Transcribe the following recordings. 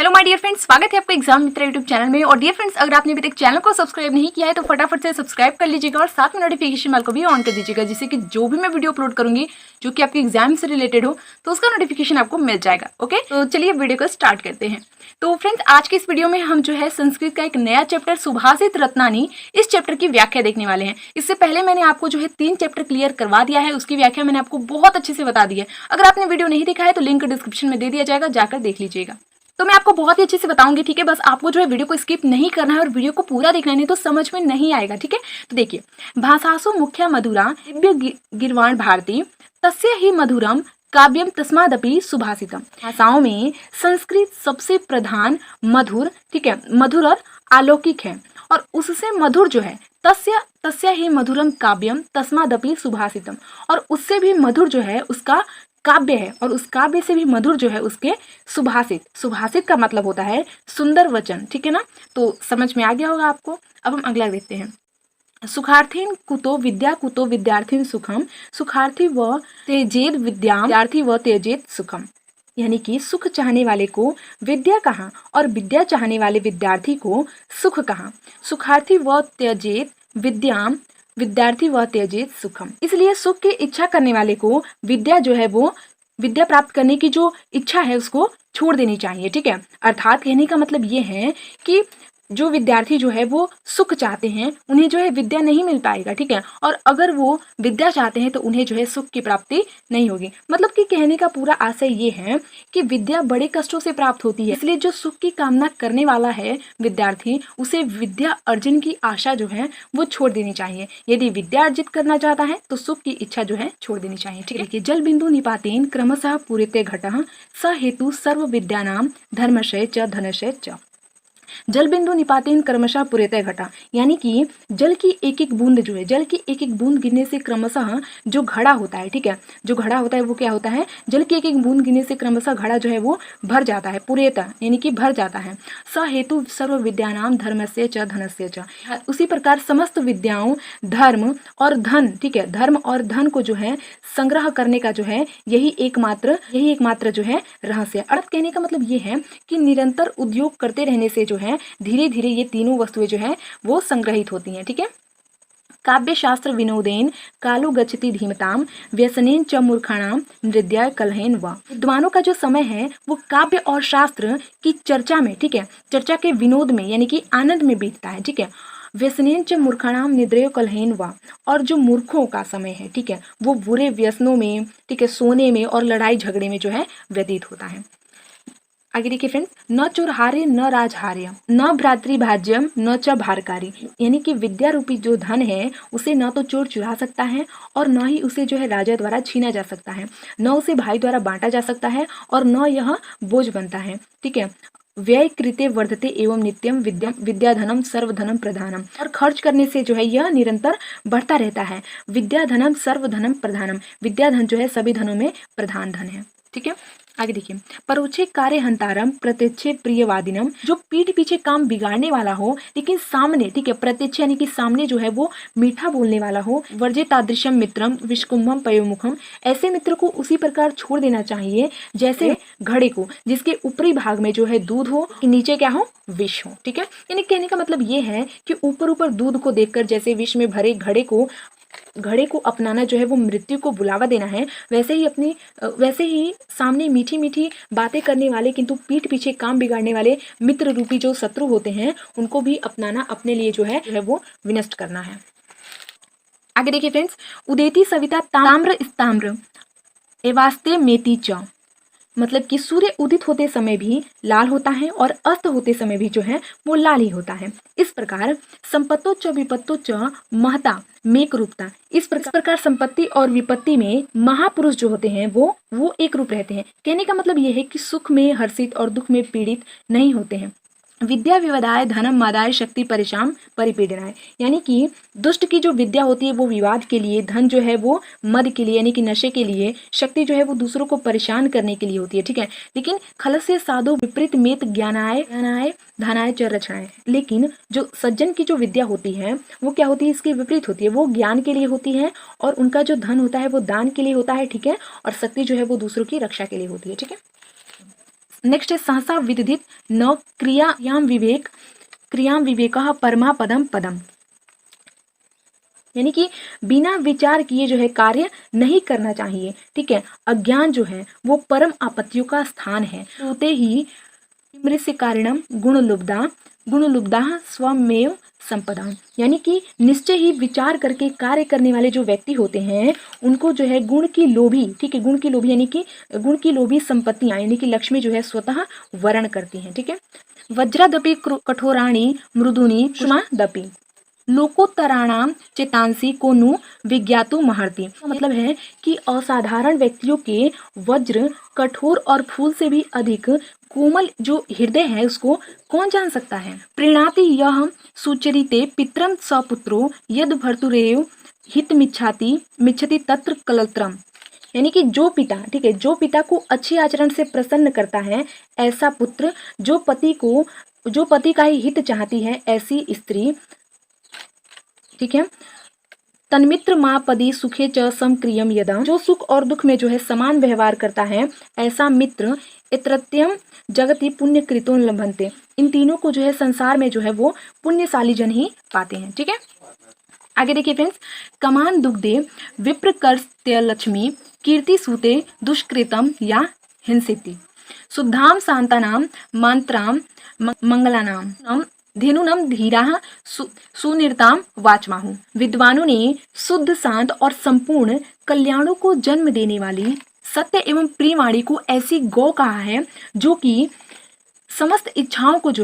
Hello my dear friends, स्वागत है आपका एग्जाम मित्र यूट्यूब चैनल में। और डियर फ्रेंड्स, अगर आपने अभी तक चैनल को सब्सक्राइब नहीं किया है तो फटाफट से सब्सक्राइब कर लीजिएगा और साथ में नोटिफिकेशन बेल को भी ऑन कर दीजिएगा, जिससे कि जो भी मैं वीडियो अपलोड करूंगी जो कि आपके एग्जाम से रिलेटेड हो तो उसका नोटिफिकेशन आपको मिल जाएगा। ओके, तो चलिए वीडियो को स्टार्ट करते हैं। तो फ्रेंड्स, आज के इस वीडियो में हम जो है संस्कृत का एक नया चैप्टर सुभाषित रत्नानी, इस चैप्टर की व्याख्या देखने वाले हैं। इससे पहले मैंने आपको जो है 3 चैप्टर क्लियर करवा दिया है, उसकी व्याख्या मैंने आपको बहुत अच्छे से बता दी है। अगर आपने वीडियो नहीं देखा है तो लिंक डिस्क्रिप्शन में दे दिया जाएगा, जाकर देख लीजिएगा। तो मैं आपको बहुत ही अच्छे से बताऊंगी, ठीक है। बस आपको जो है वीडियो को स्किप नहीं करना है और वीडियो को पूरा देखना है, नहीं तो समझ में नहीं आएगा, ठीक है। तो देखिए, भाषासु मुख्या मधुरा दिव्य गिरवाण भारती तस्य ही मधुरम काव्यम तस्मादपि सुभाषितम। भाषाओं में संस्कृत सबसे प्रधान मधुर, ठीक है, मधुर और अलौकिक है, और उससे मधुर जो है तस्य ही मधुरम काव्यम तस्मादपि सुभाषितम, और उससे भी मधुर जो है उसका काव्य है, और उस काव्य से भी मधुर जो है उसके सुभाषित। सुभाषित का मतलब होता है सुंदर वचन, ठीक है ना। तो समझ में आ गया होगा आपको। अब हम अगला देखते हैं। सुखार्थीन कुतो विद्या कुतो विद्यार्थीन सुखम, सुखार्थी व तेजेद विद्या विद्यार्थी व तेजेद सुखम। यानी कि सुख चाहने वाले को विद्या कहाँ और विद्या चाहने वाले विद्यार्थी को सुख कहाँ। सुखार्थी व त्यजेत विद्याम विद्यार्थी व त्यजेत सुखम। इसलिए सुख की इच्छा करने वाले को विद्या जो है वो विद्या प्राप्त करने की जो इच्छा है उसको छोड़ देनी चाहिए, ठीक है। अर्थात कहने का मतलब ये है कि जो विद्यार्थी जो है वो सुख चाहते हैं उन्हें जो है विद्या नहीं मिल पाएगा, ठीक है। और अगर वो विद्या चाहते हैं तो उन्हें जो है सुख की प्राप्ति नहीं होगी। मतलब कि कहने का पूरा आशय ये है कि विद्या बड़े कष्टों से प्राप्त होती है, इसलिए जो सुख की कामना करने वाला है विद्यार्थी, उसे विद्या अर्जन की आशा जो है वो छोड़ देनी चाहिए। यदि विद्या अर्जित करना चाहता है तो सुख की इच्छा जो है छोड़ देनी चाहिए, ठीक है। जल बिंदु निपातेन क्रमशः पूरिते घटः स हेतु सर्व विद्यानाम धर्मशय च धनशय च। जल बिंदु निपातेन क्रमशः पूरिते घटा, यानी कि जल की एक एक बूंद जो है, जल की एक एक बूंद गिरने से क्रमशः जो घड़ा होता है, ठीक है, जो घड़ा होता है वो क्या होता है, जल की एक एक बूंद गिरने से क्रमशः घड़ा जो है वो भर जाता है, पूरेता यानी कि भर जाता है। स हेतु सर्व विद्यानाम धर्मस्य च धनस्य च। उसी प्रकार समस्त विद्याओं, धर्म और धन, ठीक है, धर्म और धन को जो है संग्रह करने का जो है यही एकमात्र जो है रहस्य। अर्थ कहने का मतलब ये है कि निरंतर उद्योग करते रहने से जो है धीरे धीरे ये तीनों वस्तुएं जो है वो संग्रहित होती हैं, ठीक है। काव्य शास्त्र विनोदेन कालो गच्छति धीमताम व्यसनेन च मूर्खाणाम नृद्याय कलहेन व। विद्वानों का जो समय है वो काव्य और शास्त्र की चर्चा में, ठीक है, चर्चा के विनोद में यानी कि आनंद में बीतता है, ठीक है। व्यसनेन च मूर्खाणाम निद्रय कलहेन वा, और जो मूर्खों का समय है, ठीक है, वो बुरे व्यसनों में, ठीक है, सोने में और लड़ाई झगड़े में जो है व्यतीत होता है। आगे देखिए फ्रेंड्स, न चोरहार्य न राजहार्य न भ्रातृभाज्यम न च भारकारी। यानी कि विद्या रूपी जो धन है उसे न तो चोर चुरा सकता है और न ही उसे जो है राजा द्वारा छीना जा सकता है, न उसे भाई द्वारा बांटा जा सकता है और न यह बोझ बनता है, ठीक है। व्यय कृते वर्धते एवं नित्यम विद्याधनम सर्वधनम प्रधानम। और खर्च करने से जो है यह निरंतर बढ़ता रहता है। विद्याधनम सर्वधनम प्रधानम, विद्याधन जो है सभी धनों में प्रधान धन है, ठीक है। आगे देखिए, परोक्षे कार्य हंतारम प्रत्यक्षे प्रियवादिनम। जो पीठ पीछे काम बिगाड़ने वाला हो लेकिन सामने, ठीक है, प्रत्यक्ष यानी कि सामने जो है वो मीठा बोलने वाला हो। वर्जे तादृशम मित्रम विष्कुंभम पयोमुखम। ऐसे मित्र को उसी प्रकार छोड़ देना चाहिए जैसे घड़े को जिसके ऊपरी भाग में जो है दूध हो, नीचे क्या हो, विष हो, ठीक है। यानी कहने का मतलब ये है कि ऊपर ऊपर दूध को देखकर जैसे विष में भरे घड़े को अपनाना जो है वो मृत्यु को बुलावा देना है, वैसे ही सामने मीठी मीठी बातें करने वाले किंतु पीठ पीछे काम बिगाड़ने वाले मित्र रूपी जो शत्रु होते हैं उनको भी अपनाना अपने लिए जो है वो विनष्ट करना है। आगे देखिए फ्रेंड्स, उदेति सविता ताम्र स्ताम्र एवास्ते मेति च। मतलब कि सूर्य उदित होते समय भी लाल होता है और अस्त होते समय भी जो है वो लाल ही होता है। इस प्रकार संपत्तो च विपत्तो च महता मेक रूपता। इस प्रकार संपत्ति और विपत्ति में महापुरुष जो होते हैं वो एक रूप रहते हैं। कहने का मतलब ये है कि सुख में हर्षित और दुख में पीड़ित नहीं होते हैं। विद्या विवादाय धनम मादाय शक्ति परिशाम परिपीडनाय। यानी कि दुष्ट की जो विद्या होती है वो विवाद के लिए, धन जो है वो मद के लिए यानी कि नशे के लिए, शक्ति जो है वो दूसरों को परेशान करने के लिए होती है, ठीक है। लेकिन खलस्य साधु विपरीत मेत ज्ञानाय धनाय च रचनाय। लेकिन जो सज्जन की जो विद्या होती है वो क्या होती है, इसके विपरीत होती है। वो ज्ञान के लिए होती है और उनका जो धन होता है वो दान के लिए होता है, ठीक है, और शक्ति जो है वो दूसरों की रक्षा के लिए होती है, ठीक है। नेक्स्ट है सहसा विदित न क्रियां विवेकः परमा पदम पदम, यानी कि बिना विचार किए जो है कार्य नहीं करना चाहिए। ठीक है, अज्ञान जो है वो परम आपत्तियों का स्थान है। होते ही मृस्य कारणम गुणलुब्धा स्वमेव संपदा, यानी कि निश्चय ही विचार करके कार्य करने वाले जो व्यक्ति होते हैं उनको जो है गुण की लोभी, ठीक है, गुण की लोभी यानी कि गुण की लोभी संपत्तियां यानी कि लक्ष्मी जो है स्वतः वर्ण करती हैं। ठीक है, वज्रादपि कठोराणी मृदुनी दपि लोकोत्तराणाम चेतांसी को नु विज्ञातु महर्ति, मतलब है कि असाधारण व्यक्तियों के वज्र कठोर और फूल से भी अधिक कोमल जो हृदय है उसको कौन जान सकता है। प्रीणाति यह सुचरिते पित्रम सपुत्रो यद भर्तुरेव हित मिच्छति तत्र कलत्रम, यानी कि जो पिता, ठीक है, जो पिता को अच्छे आचरण से प्रसन्न करता है ऐसा पुत्र, जो पति का ही हित चाहती है ऐसी स्त्री, ठीक है, तन्मित्र माँ पदी सुखे च समक्रियम यदा, जो सुख और दुख में जो है समान व्यवहार करता है ऐसा मित्र, इतरत्यम जगति पुण्य कृतो लभन्ते, इन तीनों को जो है संसार में जो है वो पुण्यशाली जन ही पाते हैं। ठीक है, आगे देखिए फ्रेंड्स, कमान दुग्धे विप्रकर्त्य लक्ष्मी कीर्ति सूते दुष्कृतम या हिंसिति शुद्धाम शांतानाम मंत्राम मंगलानाम धेनुनम धीरा सुनिरताम वाचमाहु, विद्वानों ने शुद्ध शांत और संपूर्ण कल्याणों को जन्म देने वाली सत्य एवं प्रियवाणी को ऐसी गौ कहा है जो कि समस्त इच्छाओं को जो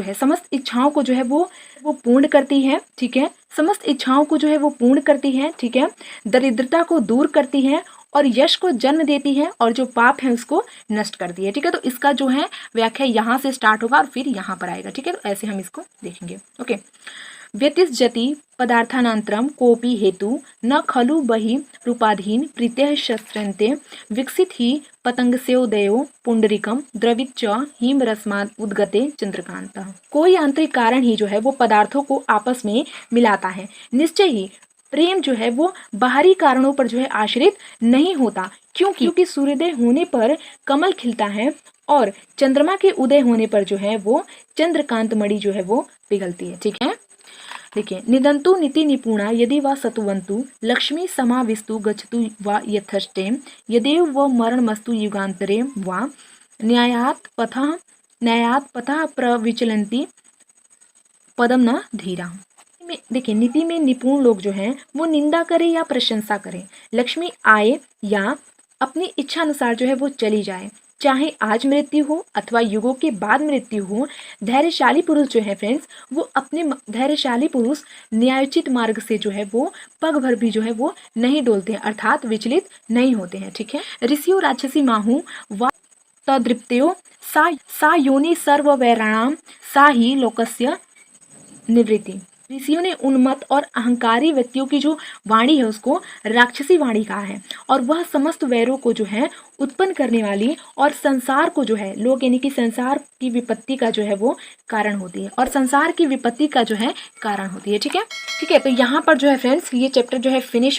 है वो पूर्ण करती है। ठीक है, समस्त इच्छाओं को जो है वो पूर्ण करती है। ठीक है, दरिद्रता को दूर करती है और यश को जन्म देती है और जो पाप है उसको नष्ट करती है। ठीक है, तो इसका जो है व्याख्या यहाँ से स्टार्ट होगा और फिर यहाँ पर आएगा। ठीक है, तो ऐसे हम इसको देखेंगे। ओके, व्यतिसजति पदार्थानांतरम कोपि हेतु न खलु बहि रूपाधीन प्रीत्य शस्त्रन्ते विकसित ही पतंगस्योदयो पुंडरीकम द्रवित च हिमरस्मात् उद्गते चंद्रकांत, कोई आंतरिक कारण ही जो है वो पदार्थों को आपस में मिलाता है। निश्चय ही प्रेम जो है वो बाहरी कारणों पर जो है आश्रित नहीं होता, क्योंकि सूर्योदय होने पर कमल खिलता है और चंद्रमा के उदय होने पर जो है वो चंद्रकांत मणि जो है वो पिघलती है। ठीक है, देखिए, निदंतु नीति निपुणा यदि वा सतुवंतु लक्ष्मी समाविस्तु गच्छतु वा यथष्टे यदेव व मरणमस्तु युगांतरे वा न्यायात् पथः प्रविचलन्ति पदम न धीरा। देखिए, नीति में निपुण लोग जो हैं वो निंदा करें या प्रशंसा करें, लक्ष्मी आए या अपनी इच्छा अनुसार जो है वो चली जाए, चाहे आज मृत्यु हो अथवा युगों के बाद मृत्यु हो, धैर्यशाली पुरुष जो है फ्रेंड्स वो धैर्यशाली पुरुष न्यायोचित मार्ग से जो है वो पग भर भी जो है वो नहीं डोलते हैं, अर्थात विचलित नहीं होते हैं। ठीक है, ऋषियों राक्षसी माहू व तदृप्त्यो सा योनि सर्व वैराणाम सा ही लोकस्य निवृत्ति। ऋषियों ने उन्मत्त और अहंकारी व्यक्तियों की जो वाणी है उसको राक्षसी वाणी कहा है और वह समस्त वैरों को जो है उत्पन्न करने वाली और संसार को जो है लोग यानी कि संसार की विपत्ति का जो है वो कारण होती है और संसार की विपत्ति का जो है कारण होती है। ठीक है, तो यहाँ पर जो है फ्रेंड्स ये चैप्टर जो है फिनिश हो